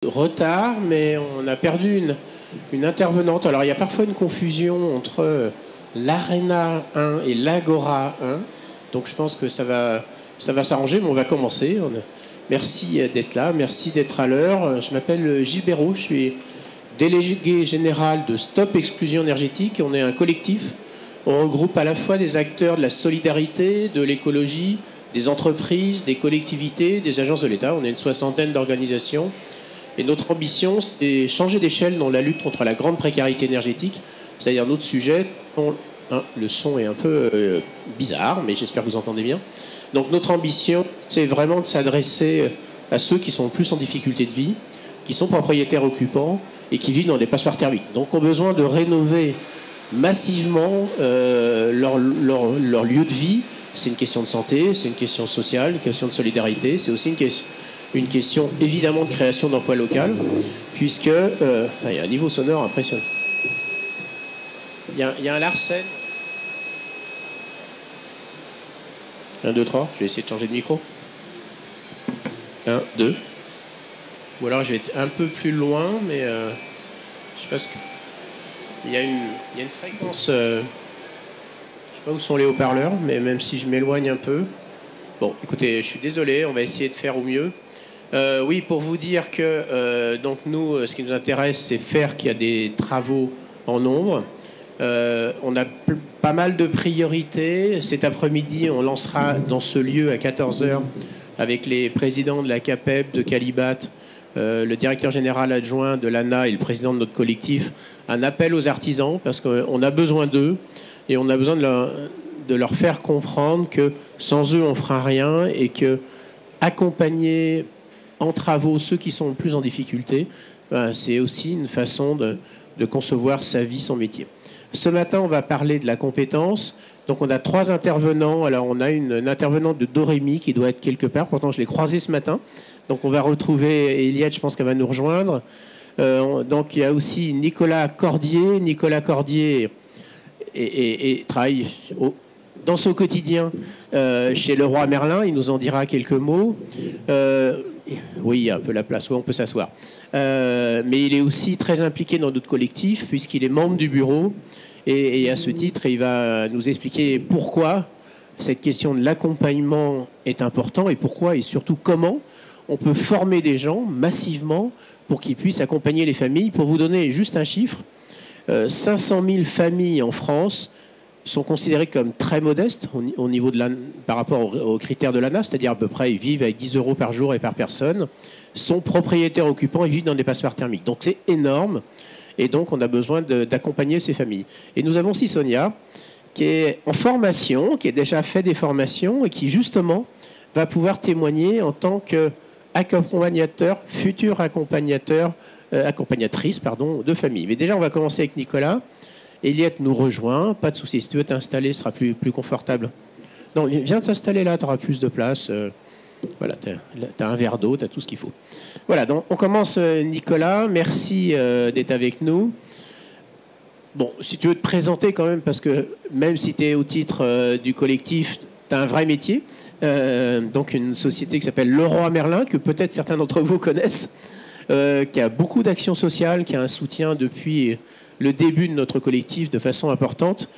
Retard, mais on a perdu une intervenante. Alors il y a parfois une confusion entre l'Arena 1 et l'Agora 1. Donc je pense que ça va s'arranger, mais on va commencer. Merci d'être là, merci d'être à l'heure. Je m'appelle Gilles Béraud, je suis délégué général de Stop Exclusion Énergétique. On est un collectif. On regroupe à la fois des acteurs de la solidarité, de l'écologie, des entreprises, des collectivités, des agences de l'État. On est une soixantaine d'organisations. Et notre ambition, c'est changer d'échelle dans la lutte contre la grande précarité énergétique. C'est-à-dire notre sujet, le son est un peu bizarre, mais j'espère que vous entendez bien. Donc notre ambition, c'est vraiment de s'adresser à ceux qui sont le plus en difficulté de vie, qui sont propriétaires occupants et qui vivent dans des passoires thermiques. Donc ont besoin de rénover massivement leur lieu de vie. C'est une question de santé, c'est une question sociale, une question de solidarité, c'est aussi une question évidemment de création d'emplois local, puisque il y a un niveau sonore impressionnant. Il y a un Larsen. 1, 2, 3. Je vais essayer de changer de micro. 1, 2. Ou alors je vais être un peu plus loin, mais je sais pas ce que. Il y a une fréquence. Je sais pas où sont les haut-parleurs, mais même si je m'éloigne un peu. Bon, écoutez, je suis désolé, on va essayer de faire au mieux. Oui, pour vous dire que donc nous, ce qui nous intéresse, c'est faire qu'il y a des travaux en nombre. On a pas mal de priorités. Cet après-midi, on lancera dans ce lieu à 14h avec les présidents de la CAPEB, de Calibat, le directeur général adjoint de l'ANA et le président de notre collectif, un appel aux artisans parce qu'on a besoin d'eux et on a besoin de leur faire comprendre que sans eux, on fera rien et que accompagner en travaux ceux qui sont le plus en difficulté, c'est aussi une façon de concevoir sa vie, son métier. Ce matin, on va parler de la compétence. Donc on a 3 intervenants. Alors on a une intervenante de Dorémy qui doit être quelque part. Pourtant, je l'ai croisée ce matin. Donc on va retrouver Eliette, je pense qu'elle va nous rejoindre. Donc il y a aussi Nicolas Cordier. Nicolas Cordier travaille dans son quotidien chez Leroy Merlin. Il nous en dira quelques mots. Oui, il y a un peu la place, oui, on peut s'asseoir. Mais il est aussi très impliqué dans notre collectif, puisqu'il est membre du bureau. Et à ce titre, il va nous expliquer pourquoi cette question de l'accompagnement est important et pourquoi et surtout comment on peut former des gens massivement pour qu'ils puissent accompagner les familles. Pour vous donner juste un chiffre, 500 000 familles en France sont considérés comme très modestes au niveau par rapport aux critères de l'ANA, c'est-à-dire à peu près ils vivent avec 10 € par jour et par personne, sont propriétaires occupants et vivent dans des passoires thermiques. Donc c'est énorme et donc on a besoin d'accompagner ces familles. Et nous avons aussi Sonia qui est en formation, qui a déjà fait des formations et qui justement va pouvoir témoigner en tant qu'accompagnateur, futur accompagnateur, accompagnatrice de famille. Mais déjà on va commencer avec Nicolas. Eliette nous rejoint, pas de souci. Si tu veux t'installer, ce sera plus confortable. Non, viens t'installer là, tu auras plus de place. Voilà, tu as un verre d'eau, tu as tout ce qu'il faut. Voilà, donc on commence, Nicolas. Merci d'être avec nous. Bon, si tu veux te présenter quand même, parce que même si tu es au titre du collectif, tu as un vrai métier. Donc une société qui s'appelle Leroy Merlin, que peut-être certains d'entre vous connaissent, qui a beaucoup d'actions sociales, qui a un soutien depuis le début de notre collectif de façon importante.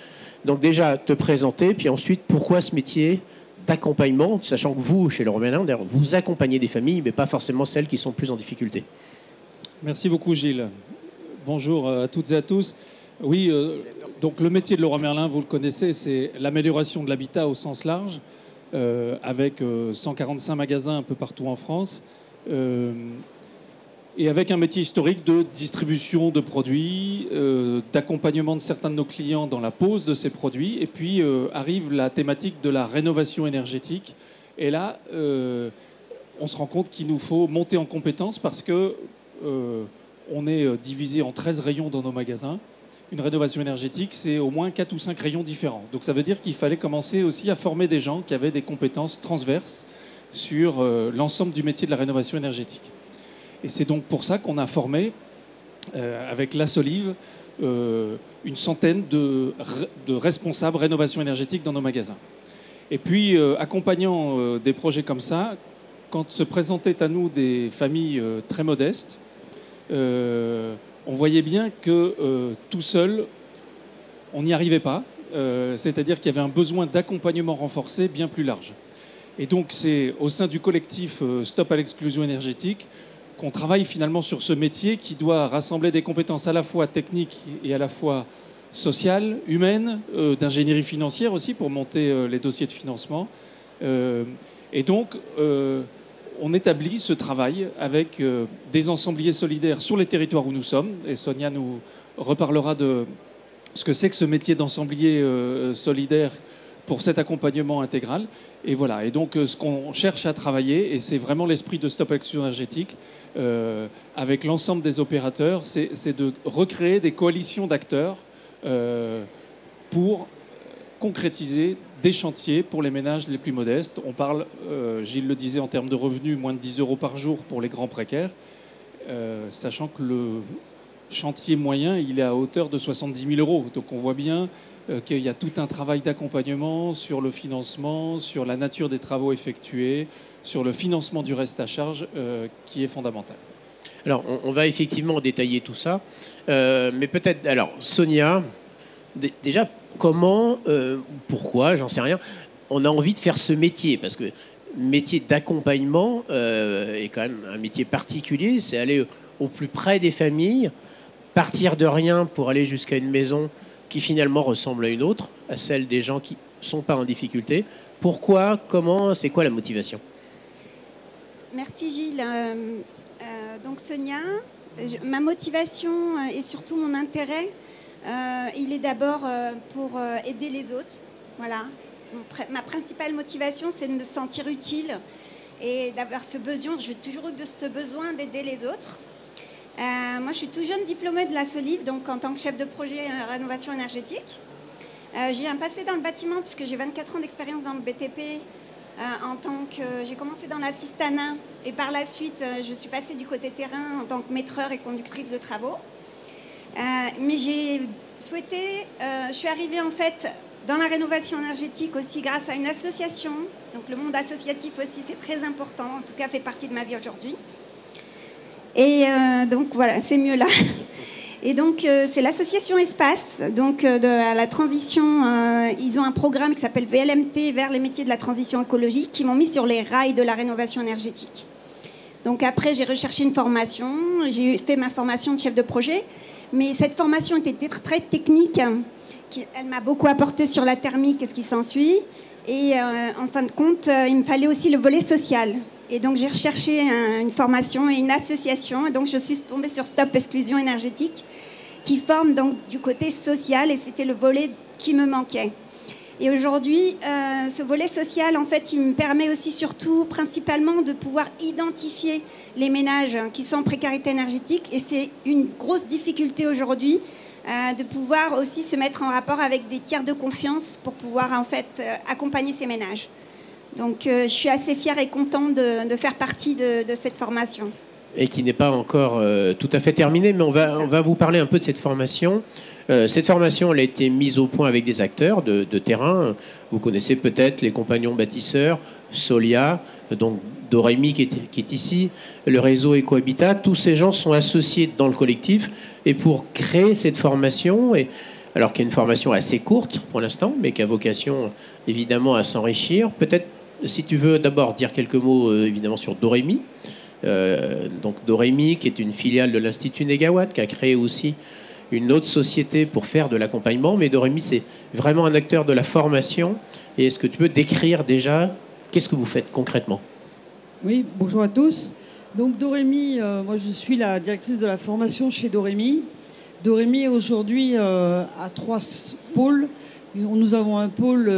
Donc déjà, te présenter, puis ensuite, pourquoi ce métier d'accompagnement, sachant que vous, chez Leroy Merlin, vous accompagnez des familles, mais pas forcément celles qui sont plus en difficulté. Merci beaucoup, Gilles. Bonjour à toutes et à tous. Oui, donc le métier de Leroy Merlin, vous le connaissez, c'est l'amélioration de l'habitat au sens large, avec 145 magasins un peu partout en France. Et avec un métier historique de distribution de produits, d'accompagnement de certains de nos clients dans la pose de ces produits. Et puis arrive la thématique de la rénovation énergétique. Et là, on se rend compte qu'il nous faut monter en compétences parce que on est divisé en 13 rayons dans nos magasins. Une rénovation énergétique, c'est au moins 4 ou 5 rayons différents. Donc ça veut dire qu'il fallait commencer aussi à former des gens qui avaient des compétences transverses sur l'ensemble du métier de la rénovation énergétique. Et c'est donc pour ça qu'on a formé, avec la Solive, une centaine de responsables rénovation énergétique dans nos magasins. Et puis, accompagnant des projets comme ça, quand se présentaient à nous des familles très modestes, on voyait bien que tout seul, on n'y arrivait pas. C'est-à-dire qu'il y avait un besoin d'accompagnement renforcé bien plus large. Et donc c'est au sein du collectif Stop à l'exclusion énergétique qu'on travaille finalement sur ce métier qui doit rassembler des compétences à la fois techniques et à la fois sociales, humaines, d'ingénierie financière aussi pour monter les dossiers de financement. Et donc on établit ce travail avec des ensembliers solidaires sur les territoires où nous sommes. Et Sonia nous reparlera de ce que c'est que ce métier d'ensemblier solidaire pour cet accompagnement intégral. Et voilà. Et donc, ce qu'on cherche à travailler, et c'est vraiment l'esprit de Stop à l'exclusion énergétique, avec l'ensemble des opérateurs, c'est de recréer des coalitions d'acteurs pour concrétiser des chantiers pour les ménages les plus modestes. On parle, Gilles le disait, en termes de revenus, moins de 10 euros par jour pour les grands précaires, sachant que le chantier moyen, il est à hauteur de 70 000 euros. Donc on voit bien qu'il y a tout un travail d'accompagnement sur le financement, sur la nature des travaux effectués, sur le financement du reste à charge qui est fondamental. Alors, on va effectivement détailler tout ça. Mais peut-être, alors, Sonia, déjà, comment, pourquoi, j'en sais rien, on a envie de faire ce métier? Parce que métier d'accompagnement est quand même un métier particulier. C'est aller au plus près des familles, partir de rien pour aller jusqu'à une maison qui finalement ressemble à une autre, à celle des gens qui ne sont pas en difficulté. Pourquoi, comment, c'est quoi la motivation? Merci Gilles. Donc Sonia, ma motivation et surtout mon intérêt, il est d'abord pour aider les autres. Voilà. Ma principale motivation, c'est de me sentir utile et d'avoir ce besoin. J'ai toujours eu ce besoin d'aider les autres. Moi, je suis tout jeune diplômée de la Soliv, donc en tant que chef de projet rénovation énergétique. J'ai un passé dans le bâtiment puisque j'ai 24 ans d'expérience dans le BTP. J'ai commencé dans l'assistanat et par la suite, je suis passée du côté terrain en tant que maîtreur et conductrice de travaux. Mais j'ai souhaité, je suis arrivée en fait dans la rénovation énergétique aussi grâce à une association. Donc le monde associatif aussi, c'est très important, en tout cas fait partie de ma vie aujourd'hui. Et donc voilà, c'est mieux là. Et donc c'est l'association Espace, donc à la transition, ils ont un programme qui s'appelle VLMT, vers les métiers de la transition écologique, qui m'ont mis sur les rails de la rénovation énergétique. Donc après j'ai recherché une formation, j'ai fait ma formation de chef de projet, mais cette formation était très technique, elle m'a beaucoup apporté sur la thermique et ce qui s'ensuit. Et en fin de compte, il me fallait aussi le volet social. Et donc j'ai recherché une formation et une association. Et donc je suis tombée sur Stop Exclusion Énergétique, qui forme donc du côté social. Et c'était le volet qui me manquait. Et aujourd'hui, ce volet social, en fait, il me permet aussi surtout, principalement, de pouvoir identifier les ménages qui sont en précarité énergétique. Et c'est une grosse difficulté aujourd'hui, de pouvoir aussi se mettre en rapport avec des tiers de confiance pour pouvoir, en fait, accompagner ces ménages. Donc, je suis assez fière et contente de faire partie de cette formation. Et qui n'est pas encore tout à fait terminée, mais on va vous parler un peu de cette formation. Cette formation, elle a été mise au point avec des acteurs de terrain. Vous connaissez peut-être les compagnons bâtisseurs, Solia, donc Dorémy qui est ici, le réseau Ecohabitat. Tous ces gens sont associés dans le collectif. Et pour créer cette formation, alors qu'il y a une formation assez courte pour l'instant, mais qui a vocation évidemment à s'enrichir, peut-être si tu veux d'abord dire quelques mots évidemment sur Dorémy. Donc Dorémy, qui est une filiale de l'Institut Négawatt, qui a créé aussi une autre société pour faire de l'accompagnement. Mais Dorémy, c'est vraiment un acteur de la formation. Et est-ce que tu peux décrire déjà qu'est-ce que vous faites concrètement? Oui, bonjour à tous. Donc Dorémy, moi je suis la directrice de la formation chez Dorémy. Dorémy aujourd'hui a 3 pôles. Nous avons un pôle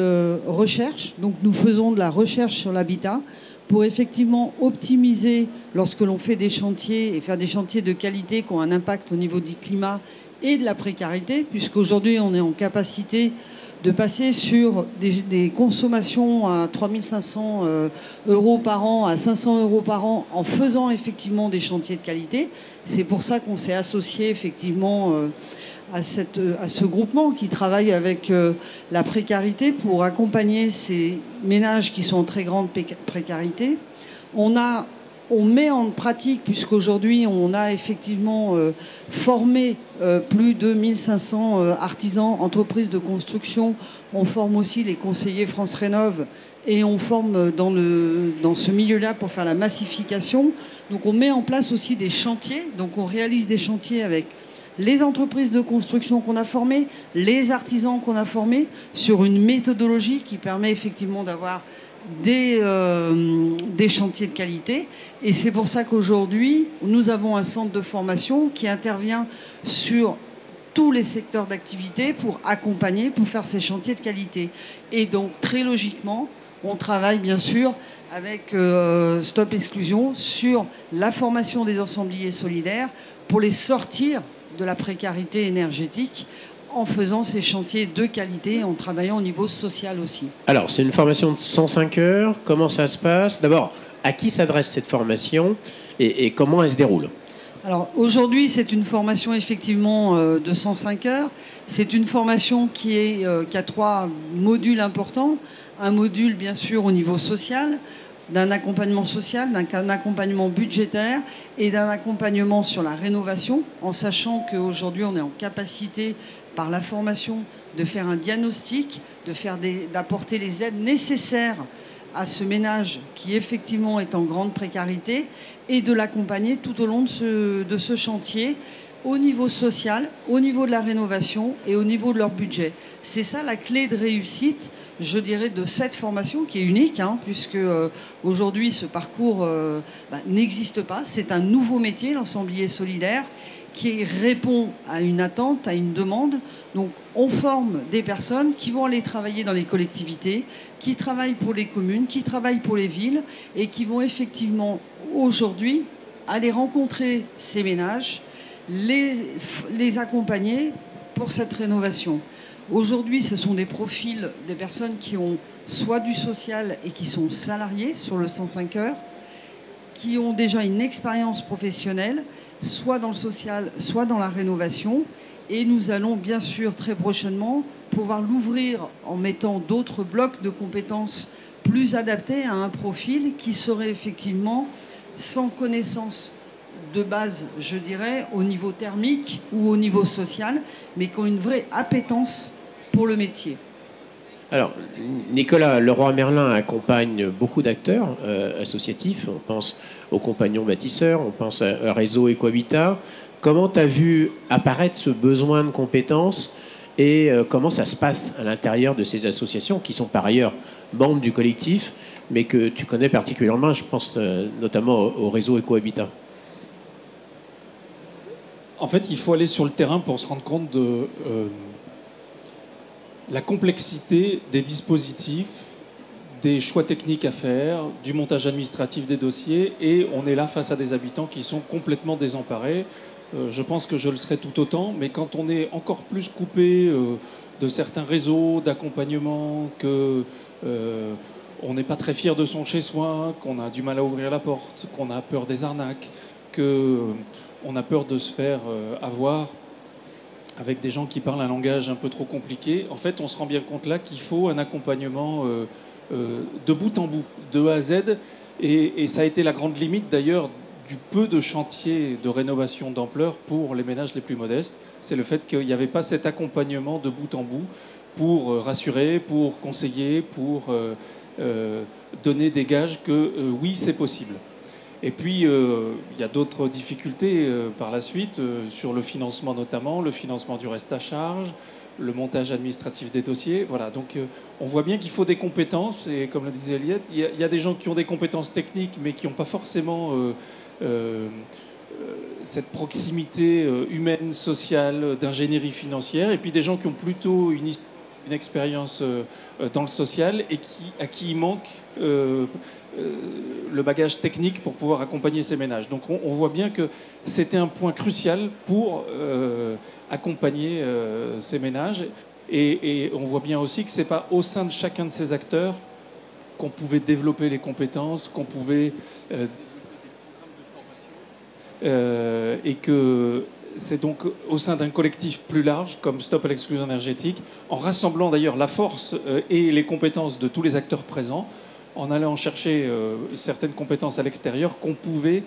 recherche, donc nous faisons de la recherche sur l'habitat pour effectivement optimiser lorsque l'on fait des chantiers et faire des chantiers de qualité qui ont un impact au niveau du climat et de la précarité, puisqu'aujourd'hui on est en capacité de passer sur des consommations à 3 500 euros par an, à 500 euros par an, en faisant effectivement des chantiers de qualité. C'est pour ça qu'on s'est associé effectivement à ce groupement qui travaille avec la précarité pour accompagner ces ménages qui sont en très grande précarité. On a on met en pratique, puisqu'aujourd'hui on a effectivement formé plus de 1500 artisans, entreprises de construction. On forme aussi les conseillers France Rénov' et on forme dans ce milieu-là pour faire la massification. Donc on met en place aussi des chantiers. Donc on réalise des chantiers avec les entreprises de construction qu'on a formées, les artisans qu'on a formés, sur une méthodologie qui permet effectivement d'avoir des chantiers de qualité. Et c'est pour ça qu'aujourd'hui, nous avons un centre de formation qui intervient sur tous les secteurs d'activité pour accompagner, pour faire ces chantiers de qualité. Et donc, très logiquement, on travaille bien sûr avec Stop Exclusion sur la formation des ensembliers solidaires pour les sortir de la précarité énergétique en faisant ces chantiers de qualité, en travaillant au niveau social aussi. Alors, c'est une formation de 105 heures. Comment ça se passe? D'abord, à qui s'adresse cette formation et comment elle se déroule? Alors, aujourd'hui, c'est une formation effectivement de 105 heures. C'est une formation qui a 3 modules importants. Un module, bien sûr, au niveau social, d'un accompagnement social, d'un accompagnement budgétaire et d'un accompagnement sur la rénovation, en sachant qu'aujourd'hui, on est en capacité, par la formation, de faire un diagnostic, d'apporter les aides nécessaires à ce ménage qui, effectivement, est en grande précarité et de l'accompagner tout au long de ce chantier au niveau social, au niveau de la rénovation et au niveau de leur budget. C'est ça la clé de réussite, je dirais, de cette formation qui est unique, puisque aujourd'hui ce parcours n'existe pas. C'est un nouveau métier, l'ensemblier solidaire, qui répond à une attente, à une demande. Donc on forme des personnes qui vont aller travailler dans les collectivités, qui travaillent pour les communes, qui travaillent pour les villes et qui vont effectivement aujourd'hui aller rencontrer ces ménages, les accompagner pour cette rénovation. Aujourd'hui, ce sont des profils des personnes qui ont soit du social et qui sont salariés sur le 105 heures, qui ont déjà une expérience professionnelle, soit dans le social, soit dans la rénovation. Et nous allons bien sûr très prochainement pouvoir l'ouvrir en mettant d'autres blocs de compétences plus adaptés à un profil qui serait effectivement sans connaissance de base, je dirais, au niveau thermique ou au niveau social, mais qui ont une vraie appétence pour le métier. Alors, Nicolas Leroy-Merlin accompagne beaucoup d'acteurs associatifs. On pense aux compagnons bâtisseurs, on pense à Réseau Ecohabitat. Comment tu as vu apparaître ce besoin de compétences et comment ça se passe à l'intérieur de ces associations qui sont par ailleurs membres du collectif, mais que tu connais particulièrement, je pense notamment au Réseau Ecohabitat? En fait, il faut aller sur le terrain pour se rendre compte de la complexité des dispositifs, des choix techniques à faire, du montage administratif des dossiers, et on est là face à des habitants qui sont complètement désemparés. Je pense que je le serai tout autant, mais quand on est encore plus coupé de certains réseaux d'accompagnement, que on n'est pas très fier de son chez-soi, qu'on a du mal à ouvrir la porte, qu'on a peur des arnaques, qu'on a peur de se faire avoir avec des gens qui parlent un langage un peu trop compliqué, en fait, on se rend bien compte là qu'il faut un accompagnement de bout en bout, de A à Z. Et ça a été la grande limite, d'ailleurs, du peu de chantiers de rénovation d'ampleur pour les ménages les plus modestes. C'est le fait qu'il n'y avait pas cet accompagnement de bout en bout pour rassurer, pour conseiller, pour donner des gages que oui, c'est possible. Et puis, il y a d'autres difficultés par la suite, sur le financement notamment, le financement du reste à charge, le montage administratif des dossiers. Voilà, donc on voit bien qu'il faut des compétences, et comme le disait Eliette, il y a des gens qui ont des compétences techniques, mais qui n'ont pas forcément cette proximité humaine, sociale, d'ingénierie financière, et puis des gens qui ont plutôt une expérience dans le social et à qui il manque le bagage technique pour pouvoir accompagner ces ménages. Donc on voit bien que c'était un point crucial pour accompagner ces ménages. Et on voit bien aussi que ce n'est pas au sein de chacun de ces acteurs qu'on pouvait développer les compétences, qu'on pouvait et que c'est donc au sein d'un collectif plus large, comme Stop à l'exclusion énergétique, en rassemblant d'ailleurs la force et les compétences de tous les acteurs présents, en allant chercher certaines compétences à l'extérieur qu'on pouvait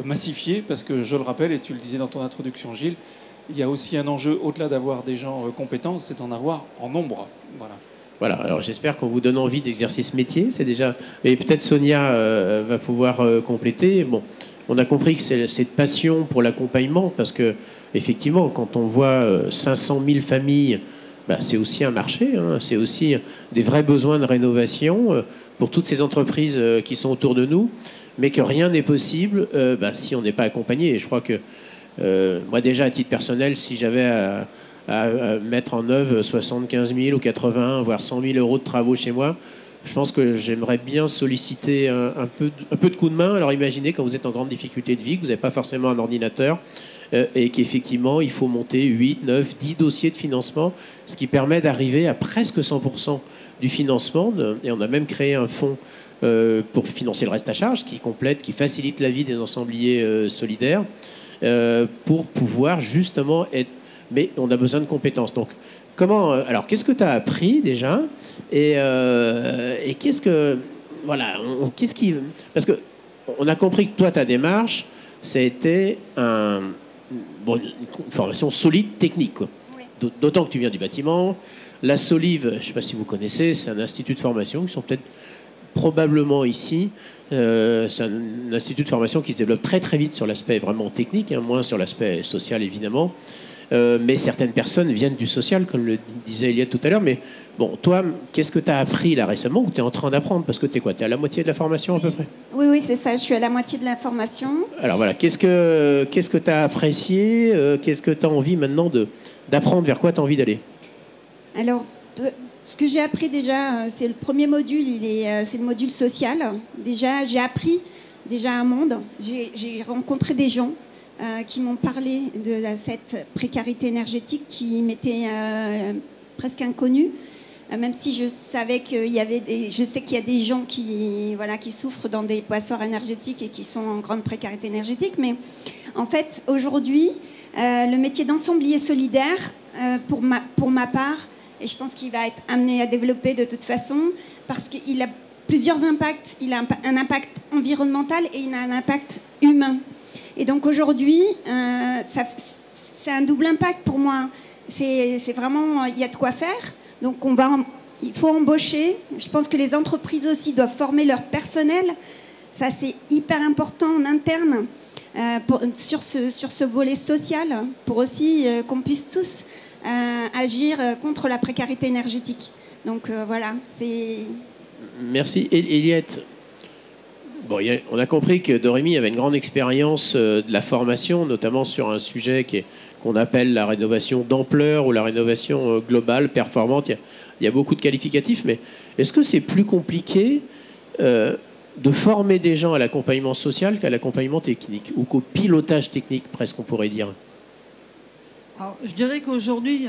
massifier, parce que je le rappelle, et tu le disais dans ton introduction, Gilles, il y a aussi un enjeu, au-delà d'avoir des gens compétents, c'est d'en avoir en nombre. Voilà. Voilà, alors j'espère qu'on vous donne envie d'exercer ce métier, c'est déjà... Et peut-être Sonia va pouvoir compléter. Bon, on a compris que c'est cette passion pour l'accompagnement, parce que effectivement, quand on voit 500 000 familles, bah, c'est aussi un marché, hein, c'est aussi des vrais besoins de rénovation pour toutes ces entreprises qui sont autour de nous, mais que rien n'est possible bah, si on n'est pas accompagné. Et je crois que moi déjà, à titre personnel, si j'avais à mettre en œuvre 75 000 ou 80, voire 100 000 euros de travaux chez moi, je pense que j'aimerais bien solliciter un peu de coup de main. Alors imaginez quand vous êtes en grande difficulté de vie, que vous n'avez pas forcément un ordinateur, et qu'effectivement il faut monter 8, 9, 10 dossiers de financement, ce qui permet d'arriver à presque 100% du financement. Et on a même créé un fonds pour financer le reste à charge, qui complète, qui facilite la vie des ensembliers solidaires, pour pouvoir justement être... Mais on a besoin de compétences. Donc, comment... alors, qu'est-ce que tu as appris déjà et qu'est-ce que... Voilà, qu'est-ce qui... Parce qu'on a compris que toi, ta démarche, ça a été une formation solide, technique, quoi. Oui. D'autant que tu viens du bâtiment. La Solive, je ne sais pas si vous connaissez, c'est un institut de formation qui sont peut-être probablement ici. C'est un institut de formation qui se développe très très vite sur l'aspect vraiment technique, hein, moins sur l'aspect social évidemment. Mais certaines personnes viennent du social, comme le disait Eliette tout à l'heure. Mais bon, toi, qu'est-ce que tu as appris là récemment ou tu es en train d'apprendre? Parce que tu es quoi? Tu es à la moitié de la formation à peu près? Oui, oui, c'est ça. Je suis à la moitié de la formation. Alors voilà, qu'est-ce que tu as apprécié? Qu'est-ce que tu as envie maintenant d'apprendre? Vers quoi tu as envie d'aller? Alors, ce que j'ai appris déjà, c'est le premier module, c'est le module social. Déjà, j'ai appris déjà un monde. J'ai rencontré des gens qui m'ont parlé de cette précarité énergétique qui m'était presque inconnue. Même si je savais je sais qu'il y a des gens qui souffrent dans des passoires énergétiques et qui sont en grande précarité énergétique. Mais en fait, aujourd'hui, le métier d'ensemblier solidaire, pour ma part, et je pense qu'il va être amené à développer de toute façon, parce qu'il a plusieurs impacts. Il a un impact environnemental et il a un impact humain. Et donc aujourd'hui, c'est un double impact pour moi. C'est vraiment, il y a de quoi faire. Donc il faut embaucher. Je pense que les entreprises aussi doivent former leur personnel. Ça, c'est hyper important en interne sur ce volet social, pour aussi qu'on puisse tous agir contre la précarité énergétique. Donc voilà, c'est... Merci. Eliette, bon, on a compris que Dorémy avait une grande expérience de la formation, notamment sur un sujet qu'on appelle la rénovation d'ampleur ou la rénovation globale, performante. Il y a beaucoup de qualificatifs, mais est-ce que c'est plus compliqué de former des gens à l'accompagnement social qu'à l'accompagnement technique, ou qu'au pilotage technique, presque, on pourrait dire? Alors, je dirais qu'aujourd'hui,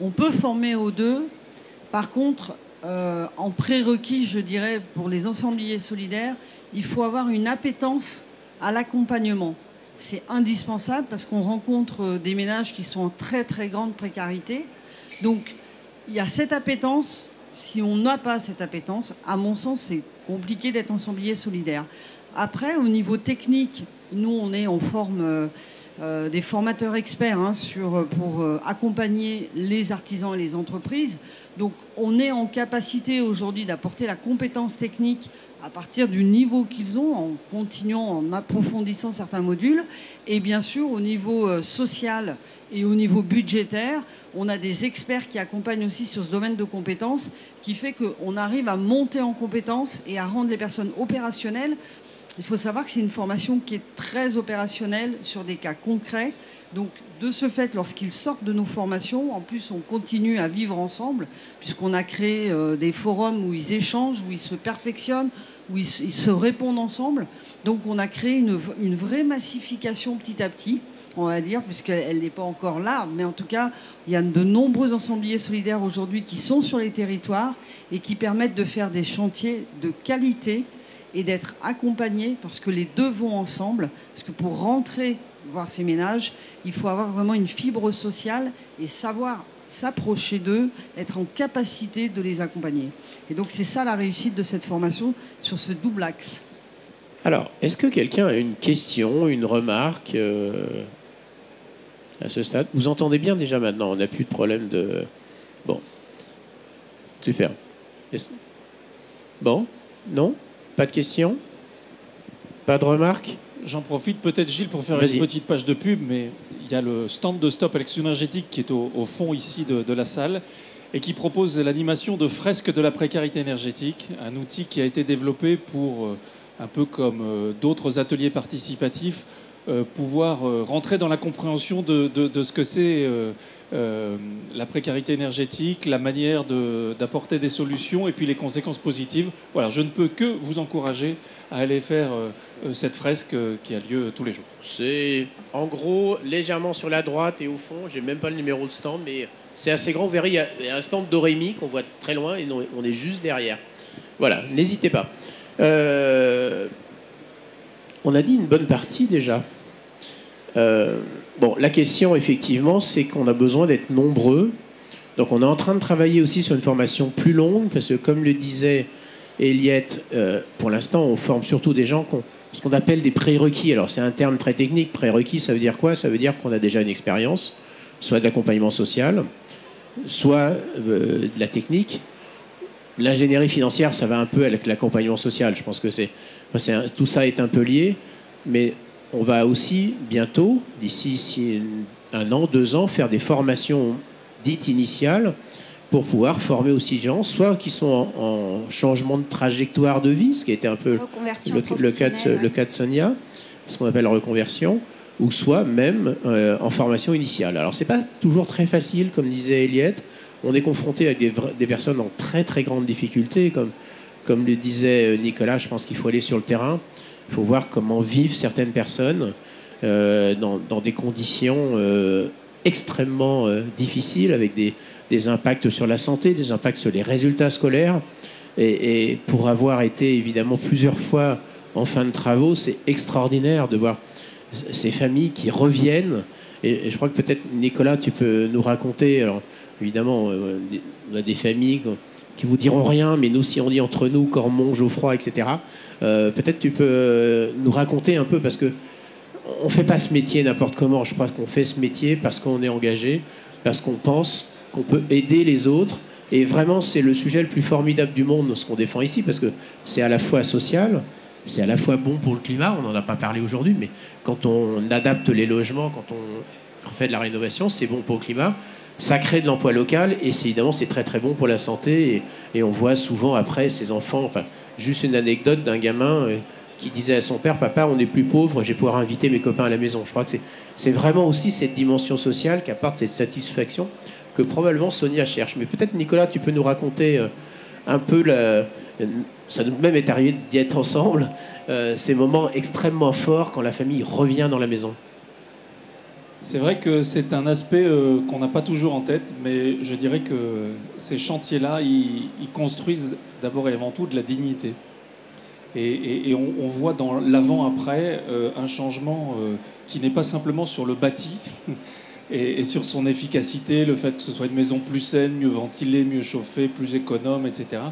on peut former aux deux. Par contre, en prérequis, je dirais, pour les ensembliers solidaires, il faut avoir une appétence à l'accompagnement. C'est indispensable parce qu'on rencontre des ménages qui sont en très très grande précarité. Donc, il y a cette appétence. Si on n'a pas cette appétence, à mon sens, c'est compliqué d'être ensemblier solidaire. Après, au niveau technique, nous, on forme des formateurs experts pour accompagner les artisans et les entreprises. Donc, on est en capacité aujourd'hui d'apporter la compétence technique à partir du niveau qu'ils ont, en continuant, en approfondissant certains modules. Et bien sûr, au niveau social et au niveau budgétaire, on a des experts qui accompagnent aussi sur ce domaine de compétences, qui fait qu'on arrive à monter en compétences et à rendre les personnes opérationnelles. Il faut savoir que c'est une formation qui est très opérationnelle sur des cas concrets. Donc, de ce fait, lorsqu'ils sortent de nos formations, en plus, on continue à vivre ensemble, puisqu'on a créé des forums où ils échangent, où ils se perfectionnent, où ils se répondent ensemble. Donc, on a créé une vraie massification petit à petit, on va dire, puisqu'elle n'est pas encore là. Mais en tout cas, il y a de nombreux ensembliers solidaires aujourd'hui qui sont sur les territoires et qui permettent de faire des chantiers de qualité et d'être accompagnés, parce que les deux vont ensemble. Parce que pour rentrer voir ces ménages, il faut avoir vraiment une fibre sociale et savoir s'approcher d'eux, être en capacité de les accompagner. Et donc c'est ça la réussite de cette formation sur ce double axe. Alors, est-ce que quelqu'un a une question, une remarque à ce stade? Vous entendez bien déjà maintenant, on n'a plus de problème de... Bon, super. Bon, non? Pas de questions? Pas de remarques? J'en profite peut-être, Gilles, pour faire Vas-y. une petite page de pub, mais il y a le stand de Stop Action Énergétique qui est au fond ici de la salle et qui propose l'animation de fresques de la précarité énergétique, un outil qui a été développé pour, un peu comme d'autres ateliers participatifs, pouvoir rentrer dans la compréhension de ce que c'est la précarité énergétique, la manière d'apporter des solutions et puis les conséquences positives. Voilà, je ne peux que vous encourager à aller faire cette fresque qui a lieu tous les jours. C'est en gros légèrement sur la droite et au fond, j'ai même pas le numéro de stand, mais c'est assez grand. Vous verrez, il y a un stand d'Orémi qu'on voit très loin et on est juste derrière. Voilà, n'hésitez pas. On a dit une bonne partie déjà. Bon, la question, effectivement, c'est qu'on a besoin d'être nombreux. Donc, on est en train de travailler aussi sur une formation plus longue, parce que, comme le disait Eliette, pour l'instant, on forme surtout des gens qui ont ce qu'on appelle des prérequis. Alors, c'est un terme très technique. Prérequis, ça veut dire quoi? Ça veut dire qu'on a déjà une expérience, soit de l'accompagnement social, soit de la technique. L'ingénierie financière, ça va un peu avec l'accompagnement social. Je pense que tout ça est un peu lié, mais on va aussi bientôt, d'ici 1 an, 2 ans, faire des formations dites initiales pour pouvoir former aussi des gens, soit qui sont en changement de trajectoire de vie, ce qui a été un peu le cas de Sonia, ce qu'on appelle la reconversion, ou soit même en formation initiale. Alors, c'est pas toujours très facile, comme disait Eliette. On est confronté à des personnes en très très grande difficulté, comme le disait Nicolas. Je pense qu'il faut aller sur le terrain. Il faut voir comment vivent certaines personnes dans des conditions extrêmement difficiles, avec des impacts sur la santé, des impacts sur les résultats scolaires. Et pour avoir été évidemment plusieurs fois en fin de travaux, c'est extraordinaire de voir ces familles qui reviennent. Et je crois que peut-être, Nicolas, tu peux nous raconter... Alors, évidemment, on a des familles qui vous diront rien, mais nous, si on dit entre nous, Cormon, Geoffroy, etc., peut-être tu peux nous raconter un peu, parce que on ne fait pas ce métier n'importe comment. Je pense qu'on fait ce métier parce qu'on est engagé, parce qu'on pense qu'on peut aider les autres. Et vraiment, c'est le sujet le plus formidable du monde, ce qu'on défend ici, parce que c'est à la fois social, c'est à la fois bon pour le climat. On n'en a pas parlé aujourd'hui, mais quand on adapte les logements, quand on fait de la rénovation, c'est bon pour le climat. Ça crée de l'emploi local et évidemment c'est très très bon pour la santé et on voit souvent après ces enfants, enfin juste une anecdote d'un gamin qui disait à son père: papa, on est plus pauvre, je vais pouvoir inviter mes copains à la maison. Je crois que c'est vraiment aussi cette dimension sociale qui apporte cette satisfaction que probablement Sonia cherche. Mais peut-être Nicolas, tu peux nous raconter un peu, ça nous même est arrivé d'y être ensemble, ces moments extrêmement forts quand la famille revient dans la maison. C'est vrai que c'est un aspect qu'on n'a pas toujours en tête, mais je dirais que ces chantiers-là, ils construisent d'abord et avant tout de la dignité. Et on voit dans l'avant-après un changement qui n'est pas simplement sur le bâti et sur son efficacité, le fait que ce soit une maison plus saine, mieux ventilée, mieux chauffée, plus économe, etc.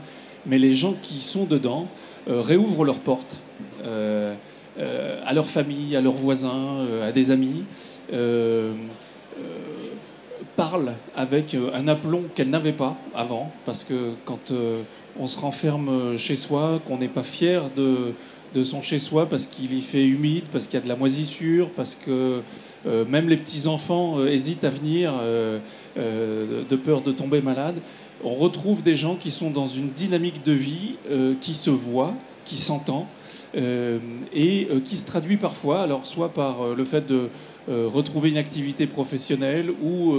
Mais les gens qui sont dedans réouvrent leurs portes à leur famille, à leurs voisins, à des amis, parlent avec un aplomb qu'elles n'avaient pas avant, parce que quand on se renferme chez soi, qu'on n'est pas fier de son chez-soi parce qu'il y fait humide, parce qu'il y a de la moisissure, parce que même les petits-enfants hésitent à venir de peur de tomber malade, on retrouve des gens qui sont dans une dynamique de vie qui se voit, qui s'entend, et qui se traduit parfois, alors soit par le fait de retrouver une activité professionnelle ou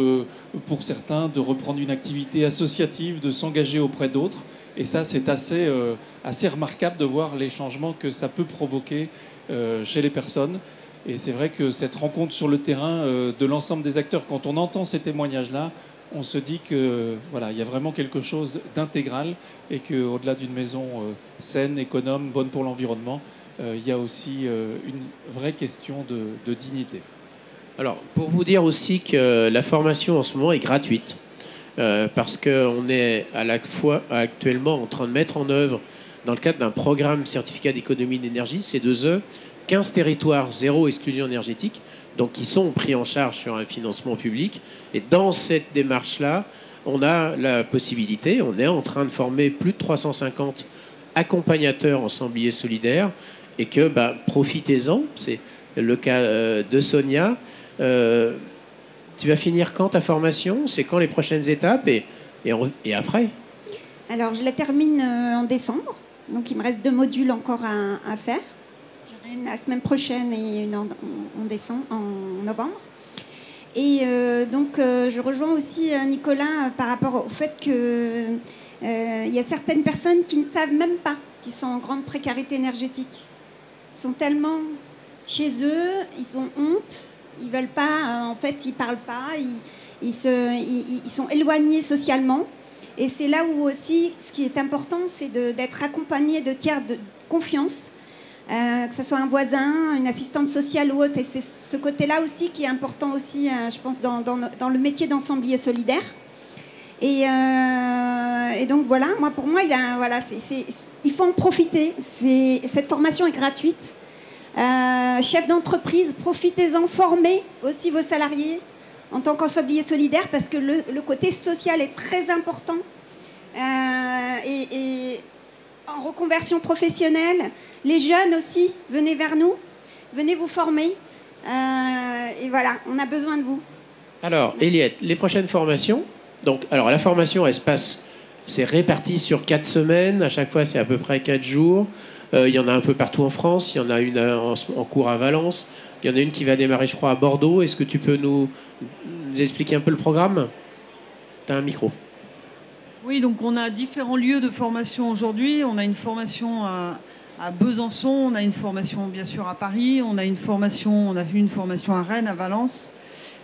pour certains de reprendre une activité associative, de s'engager auprès d'autres. Et ça, c'est assez remarquable de voir les changements que ça peut provoquer chez les personnes. Et c'est vrai que cette rencontre sur le terrain de l'ensemble des acteurs, quand on entend ces témoignages-là, on se dit que voilà, il y a vraiment quelque chose d'intégral et qu'au-delà d'une maison saine, économe, bonne pour l'environnement, il y a aussi une vraie question de dignité. Alors, pour vous dire aussi que la formation en ce moment est gratuite. parce qu'on est à la fois actuellement en train de mettre en œuvre, dans le cadre d'un programme certificat d'économie d'énergie, C2E, 15 territoires zéro exclusion énergétique, donc qui sont pris en charge sur un financement public. Et dans cette démarche-là, on a la possibilité, on est en train de former plus de 350 accompagnateurs en sanglier solidaire, et que profitez-en, c'est le cas de Sonia. Tu vas finir quand ta formation? C'est quand les prochaines étapes et après? Alors, je la termine en décembre. Donc, il me reste 2 modules encore à faire. J'en ai une la semaine prochaine et une en novembre. Et je rejoins aussi Nicolas par rapport au fait qu'il y a certaines personnes qui ne savent même pas qu'ils sont en grande précarité énergétique. Ils sont tellement chez eux, ils ont honte, ils veulent pas, en fait, ils parlent pas, ils sont éloignés socialement. Et c'est là où aussi, ce qui est important, c'est d'être accompagné de tiers de confiance, que ce soit un voisin, une assistante sociale ou autre. Et c'est ce côté-là aussi qui est important aussi, je pense, dans le métier d'ensemblier solidaire. Et donc voilà, pour moi, il faut en profiter. Cette formation est gratuite. Chef d'entreprise, profitez-en, formez aussi vos salariés en tant qu'ensemblier solidaire, parce que le côté social est très important. Et en reconversion professionnelle, les jeunes aussi, venez vers nous, venez vous former. Et voilà, on a besoin de vous. Alors, Eliette, les prochaines formations. Donc, alors la formation, c'est réparti sur 4 semaines. À chaque fois, c'est à peu près 4 jours. Il y en a un peu partout en France. Il y en a une en cours à Valence. Il y en a une qui va démarrer, je crois, à Bordeaux. Est-ce que tu peux nous expliquer un peu le programme? Tu as un micro. Oui, donc on a différents lieux de formation aujourd'hui. On a une formation à Besançon, on a une formation bien sûr à Paris, on a vu une formation à Rennes, à Valence.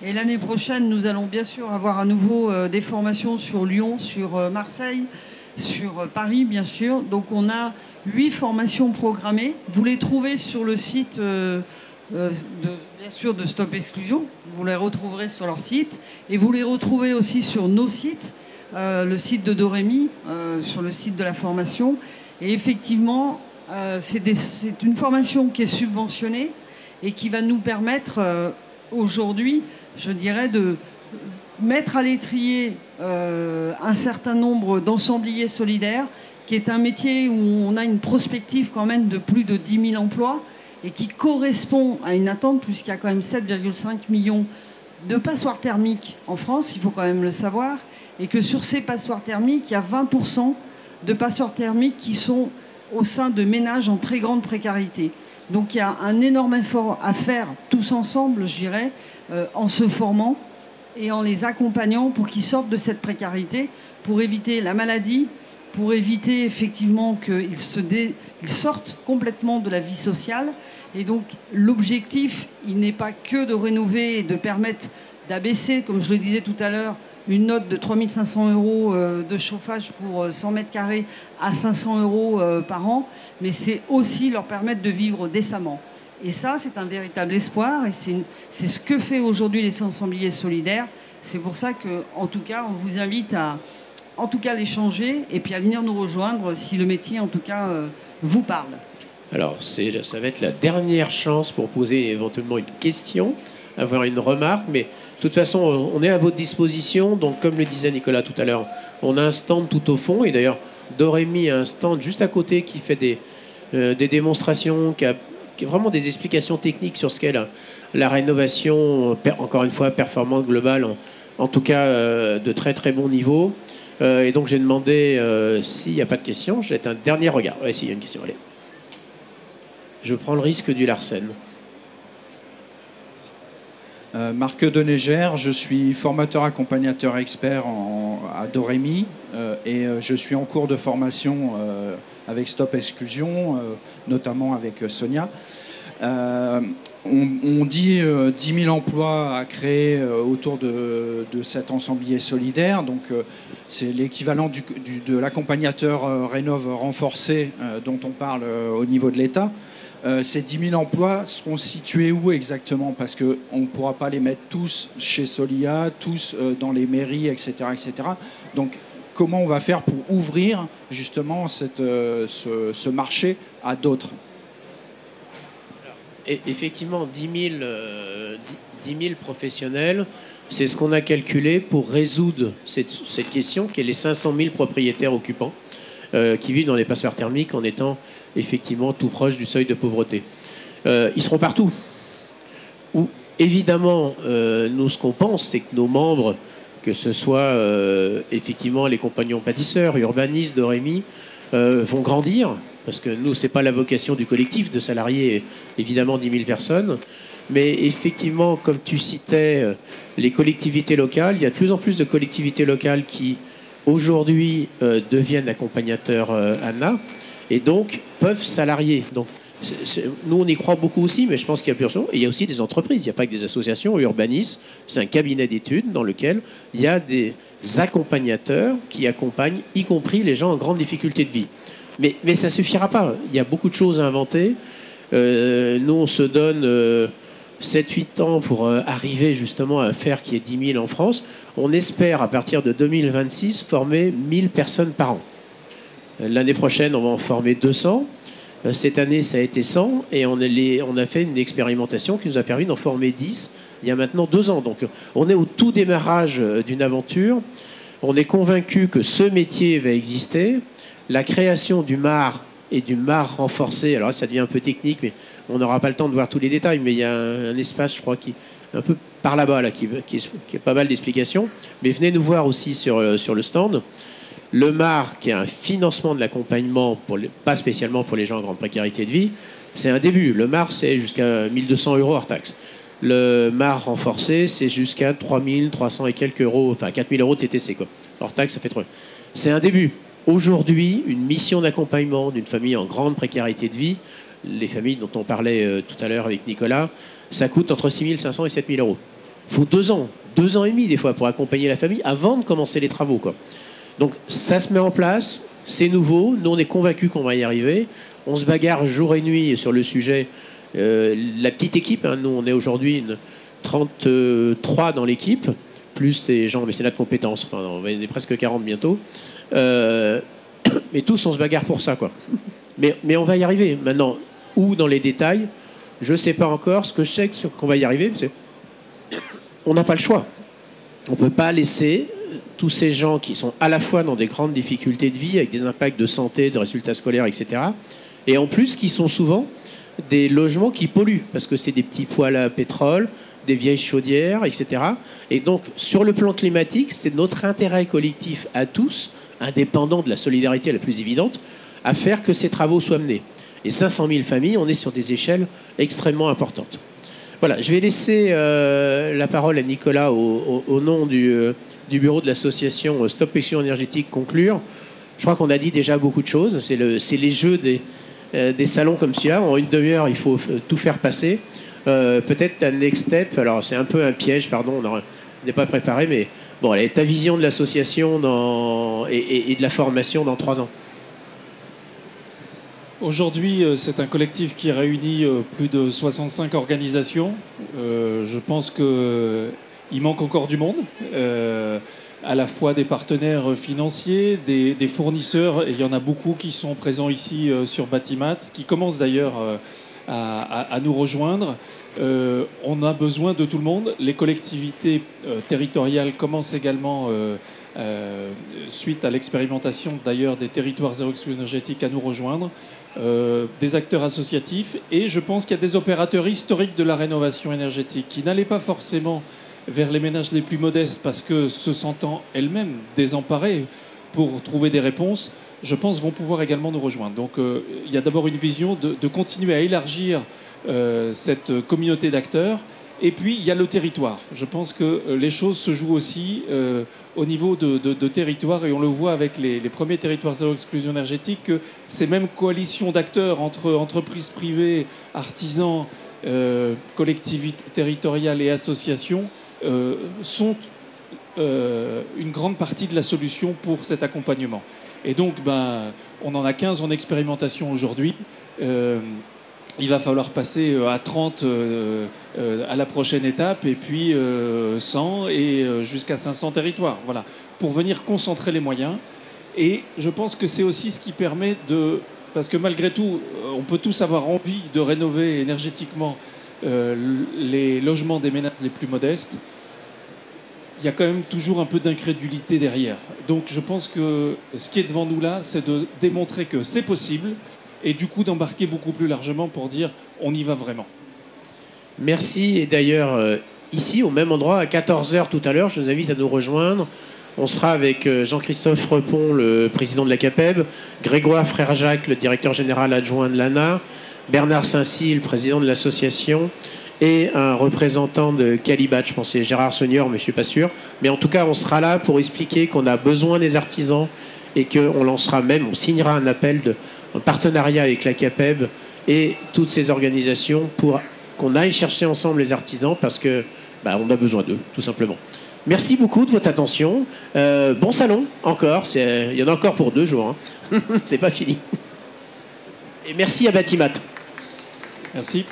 Et l'année prochaine, nous allons bien sûr avoir à nouveau des formations sur Lyon, sur Marseille, sur Paris, bien sûr. Donc on a 8 formations programmées. Vous les trouvez sur le site bien sûr de Stop Exclusion. Vous les retrouverez sur leur site. Et vous les retrouvez aussi sur nos sites, le site de Dorémy, sur le site de la formation. Et effectivement, c'est une formation qui est subventionnée et qui va nous permettre aujourd'hui, je dirais, de mettre à l'étrier un certain nombre d'ensembliers solidaires, qui est un métier où on a une prospective quand même de plus de 10 000 emplois et qui correspond à une attente, puisqu'il y a quand même 7,5 millions de passoires thermiques en France, il faut quand même le savoir, et que sur ces passoires thermiques, il y a 20% de passoires thermiques qui sont au sein de ménages en très grande précarité. Donc il y a un énorme effort à faire tous ensemble, je dirais, en se formant et en les accompagnant pour qu'ils sortent de cette précarité, pour éviter la maladie, pour éviter effectivement qu'ils sortent complètement de la vie sociale. Et donc l'objectif, il n'est pas que de rénover et de permettre d'abaisser, comme je le disais tout à l'heure, une note de 3 500 € de chauffage pour 100 mètres carrés à 500 € par an, mais c'est aussi leur permettre de vivre décemment. Et ça, c'est un véritable espoir, et c'est ce que fait aujourd'hui les ensembliers solidaires. C'est pour ça qu'en tout cas, on vous invite à l'échanger et puis à venir nous rejoindre si le métier, en tout cas, vous parle. Alors, ça va être la dernière chance pour poser éventuellement une question, avoir une remarque, mais de toute façon, on est à votre disposition. Donc, comme le disait Nicolas tout à l'heure, on a un stand tout au fond. Et d'ailleurs, Dorémy a un stand juste à côté qui fait des démonstrations, qui a vraiment des explications techniques sur ce qu'est la rénovation, encore une fois, performante globale, en tout cas de très très bon niveau. Et donc, j'ai demandé s'il n'y a pas de questions. J'ai un dernier regard. Oui, s'il y a une question, allez. Je prends le risque du Larsen. Marc Denégère, je suis formateur accompagnateur expert à Dorémy et je suis en cours de formation avec Stop Exclusion, notamment avec Sonia. On dit 10 000 emplois à créer autour de cet ensemblier solidaire. Donc c'est l'équivalent de l'accompagnateur Rénov renforcé dont on parle au niveau de l'État. Ces 10 000 emplois seront situés où exactement? Parce qu'on ne pourra pas les mettre tous chez Solia, tous dans les mairies, etc., etc. Donc, comment on va faire pour ouvrir justement ce marché à d'autres? Et effectivement, 10 000 professionnels, c'est ce qu'on a calculé pour résoudre cette question, qui est les 500 000 propriétaires occupants qui vivent dans les passoires thermiques en étant effectivement tout proche du seuil de pauvreté. Ils seront partout. Où, évidemment, nous, ce qu'on pense, c'est que nos membres, que ce soit effectivement les compagnons pâtisseurs, urbanistes, Dorémy, vont grandir, parce que nous, ce n'est pas la vocation du collectif de salariés, évidemment 10 000 personnes, mais effectivement, comme tu citais, les collectivités locales, il y a de plus en plus de collectivités locales qui, aujourd'hui, deviennent accompagnateurs ANA, et donc peuvent salarier. Donc, nous, on y croit beaucoup aussi, mais je pense qu'il y a plusieurs. Et il y a aussi des entreprises. Il n'y a pas que des associations. Urbanis, c'est un cabinet d'études dans lequel il y a des accompagnateurs qui accompagnent, y compris les gens en grande difficulté de vie. Mais ça ne suffira pas. Il y a beaucoup de choses à inventer. Nous, on se donne 7-8 ans pour arriver justement à faire qu'il y ait 10 000 en France. On espère, à partir de 2026, former 1000 personnes par an. L'année prochaine, on va en former 200. Cette année, ça a été 100 et on a fait une expérimentation qui nous a permis d'en former 10 il y a maintenant 2 ans. Donc on est au tout démarrage d'une aventure. On est convaincu que ce métier va exister. La création du MAR et du MAR renforcé, alors là, ça devient un peu technique, mais on n'aura pas le temps de voir tous les détails, mais il y a un espace, je crois, qui est un peu par là-bas, là, qui est pas mal d'explications. Mais venez nous voir aussi sur le stand. Le MAR, qui est un financement de l'accompagnement, pas spécialement pour les gens en grande précarité de vie, c'est un début. Le MAR, c'est jusqu'à 1 200 € hors taxe. Le MAR renforcé, c'est jusqu'à 3 300 et quelques euros, enfin 4 000 € TTC, quoi. Hors taxe, ça fait 3 000. C'est un début. Aujourd'hui, une mission d'accompagnement d'une famille en grande précarité de vie, les familles dont on parlait tout à l'heure avec Nicolas, ça coûte entre 6 500 et 7 000 €. Il faut 2 ans, 2 ans et demi des fois pour accompagner la famille avant de commencer les travaux, quoi. Donc ça se met en place, c'est nouveau, nous on est convaincus qu'on va y arriver, on se bagarre jour et nuit sur le sujet. La petite équipe, hein, nous on est aujourd'hui 33 dans l'équipe, plus des gens mécénat de compétences, enfin on est presque 40 bientôt, mais tous on se bagarre pour ça, quoi. Mais on va y arriver. Maintenant, où dans les détails, je ne sais pas encore. Ce que je sais qu'on va y arriver, c'est on n'a pas le choix. On ne peut pas laisser tous ces gens qui sont à la fois dans des grandes difficultés de vie, avec des impacts de santé, de résultats scolaires, etc., et en plus qui sont souvent des logements qui polluent, parce que c'est des petits poêles à pétrole, des vieilles chaudières, etc. Et donc, sur le plan climatique, c'est notre intérêt collectif à tous, indépendant de la solidarité la plus évidente, à faire que ces travaux soient menés. Et 500 000 familles, on est sur des échelles extrêmement importantes. Voilà, je vais laisser la parole à Nicolas au nom du bureau de l'association Stop Pollution Énergétique conclure. Je crois qu'on a dit déjà beaucoup de choses. C'est les jeux des salons comme celui-là. En une demi-heure, il faut tout faire passer. Peut-être un next step. Alors, c'est un peu un piège, pardon, on n'est pas préparé, mais bon, allez, ta vision de l'association et de la formation dans 3 ans. Aujourd'hui, c'est un collectif qui réunit plus de 65 organisations. Je pense qu'il manque encore du monde, à la fois des partenaires financiers, des fournisseurs, et il y en a beaucoup qui sont présents ici sur Batimat, qui commencent d'ailleurs à nous rejoindre. On a besoin de tout le monde. Les collectivités territoriales commencent également, suite à l'expérimentation d'ailleurs des territoires zéro exclusion énergétique, à nous rejoindre. Des acteurs associatifs, et je pense qu'il y a des opérateurs historiques de la rénovation énergétique qui n'allaient pas forcément vers les ménages les plus modestes parce que se sentant elles-mêmes désemparées pour trouver des réponses, je pense vont pouvoir également nous rejoindre. Donc il y a d'abord une vision de continuer à élargir cette communauté d'acteurs. Et puis, il y a le territoire. Je pense que les choses se jouent aussi au niveau de territoire, et on le voit avec les premiers territoires zéro exclusion énergétique, que ces mêmes coalitions d'acteurs entre entreprises privées, artisans, collectivités territoriales et associations sont une grande partie de la solution pour cet accompagnement. Et donc, on en a 15 en expérimentation aujourd'hui. il va falloir passer à 30 à la prochaine étape, et puis 100 et jusqu'à 500 territoires. Voilà, pour venir concentrer les moyens. Et je pense que c'est aussi ce qui permet de... Parce que malgré tout, on peut tous avoir envie de rénover énergétiquement les logements des ménages les plus modestes. Il y a quand même toujours un peu d'incrédulité derrière. Donc je pense que ce qui est devant nous là, c'est de démontrer que c'est possible, et du coup d'embarquer beaucoup plus largement pour dire on y va vraiment. Merci. Et d'ailleurs, ici, au même endroit, à 14 h tout à l'heure, je vous invite à nous rejoindre. On sera avec Jean-Christophe Repon, le président de la CAPEB, Grégoire Frère-Jacques, le directeur général adjoint de l'ANA, Bernard Saint-Cy, le président de l'association, et un représentant de Calibat, je pense que c'est Gérard Senior, mais je ne suis pas sûr. Mais en tout cas, on sera là pour expliquer qu'on a besoin des artisans et qu'on lancera même, on signera un appel un partenariat avec la CAPEB et toutes ces organisations pour qu'on aille chercher ensemble les artisans, parce que on a besoin d'eux, tout simplement. Merci beaucoup de votre attention. Bon salon, encore. Il y en a encore pour 2 jours. Hein. C'est pas fini. Et merci à Batimat. Merci.